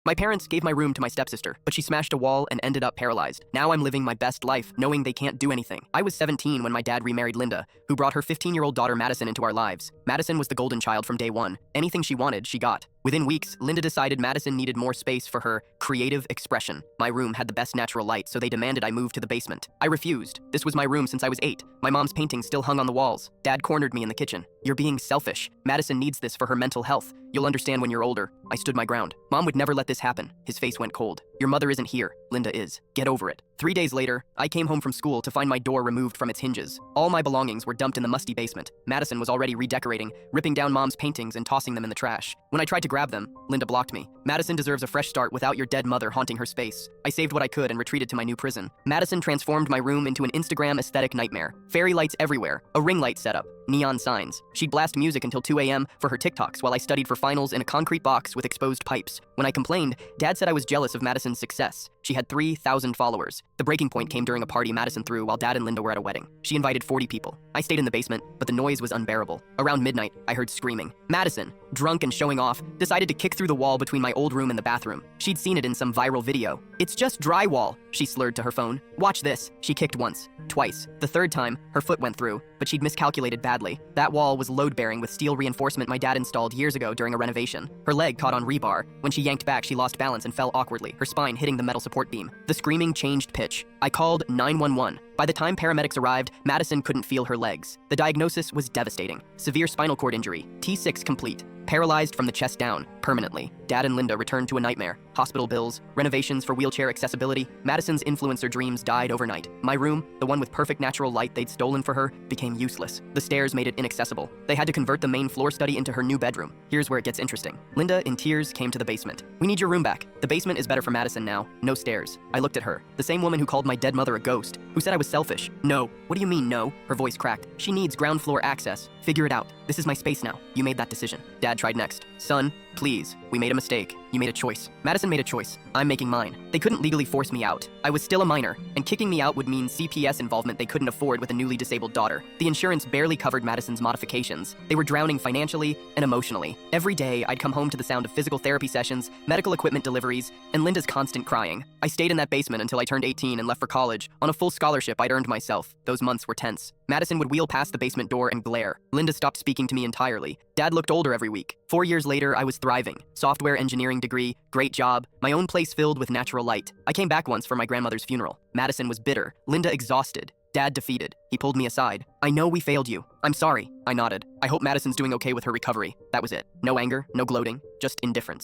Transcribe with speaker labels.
Speaker 1: My parents gave my room to my stepsister, but she smashed a wall and ended up paralyzed. Now I'm living my best life, knowing they can't do anything. I was 17 when my dad remarried Linda, who brought her 15-year-old daughter Madison into our lives. Madison was the golden child from day one. Anything she wanted, she got. Within weeks, Linda decided Madison needed more space for her creative expression. My room had the best natural light, so they demanded I move to the basement. I refused. This was my room since I was 8. My mom's paintings still hung on the walls. Dad cornered me in the kitchen. "You're being selfish. Madison needs this for her mental health. You'll understand when you're older." I stood my ground. "Mom would never let this happen." His face went cold. "Your mother isn't here. Linda is. Get over it." 3 days later, I came home from school to find my door removed from its hinges. All my belongings were dumped in the musty basement. Madison was already redecorating, ripping down Mom's paintings and tossing them in the trash. When I tried to grab them, Linda blocked me. "Madison deserves a fresh start without your dead mother haunting her space." I saved what I could and retreated to my new prison. Madison transformed my room into an Instagram aesthetic nightmare. Fairy lights everywhere, a ring light setup, neon signs. She'd blast music until 2 a.m. for her TikToks while I studied for finals in a concrete box with exposed pipes. When I complained, Dad said I was jealous of Madison's success. She had 3,000 followers. The breaking point came during a party Madison threw while Dad and Linda were at a wedding. She invited 40 people. I stayed in the basement, but the noise was unbearable. Around midnight, I heard screaming. Madison, drunk and showing off, decided to kick through the wall between my old room and the bathroom. She'd seen it in some viral video. "It's just drywall," she slurred to her phone. "Watch this." She kicked once, twice. The third time, her foot went through, but she'd miscalculated badly. That wall was load-bearing with steel reinforcement my dad installed years ago during a renovation. Her leg caught on rebar. When she yanked back, she lost balance and fell awkwardly, her spine hitting the metal support beam. The screaming changed pitch. I called 911. By the time paramedics arrived, Madison couldn't feel her legs. The diagnosis was devastating. Severe spinal cord injury, T6 complete. Paralyzed from the chest down, permanently. Dad and Linda returned to a nightmare. Hospital bills, renovations for wheelchair accessibility. Madison's influencer dreams died overnight. My room, the one with perfect natural light they'd stolen for her, became useless. The stairs made it inaccessible. They had to convert the main floor study into her new bedroom. Here's where it gets interesting. Linda, in tears, came to the basement. "We need your room back. The basement is better for Madison now. No stairs." I looked at her. The same woman who called my dead mother a ghost, who said I was selfish. "No." "What do you mean, no?" Her voice cracked. "She needs ground floor access. Figure it out. This is my space now. You made that decision." Dad tried next. "Son, please. We made a mistake. You made a choice." Madison made a choice. I'm making mine. They couldn't legally force me out. I was still a minor, and kicking me out would mean CPS involvement they couldn't afford with a newly disabled daughter. The insurance barely covered Madison's modifications. They were drowning financially and emotionally. Every day, I'd come home to the sound of physical therapy sessions, medical equipment deliveries, and Linda's constant crying. I stayed in that basement until I turned 18 and left for college. On a full scholarship I'd earned myself. Those months were tense. Madison would wheel past the basement door and glare. Linda stopped speaking to me entirely. Dad looked older every week. 4 years later, I was thriving. Software engineering degree, great job, my own place filled with natural light. I came back once for my grandmother's funeral. Madison was bitter, Linda exhausted, Dad defeated. He pulled me aside. "I know we failed you. I'm sorry." I nodded. "I hope Madison's doing okay with her recovery." That was it. No anger, no gloating, just indifference.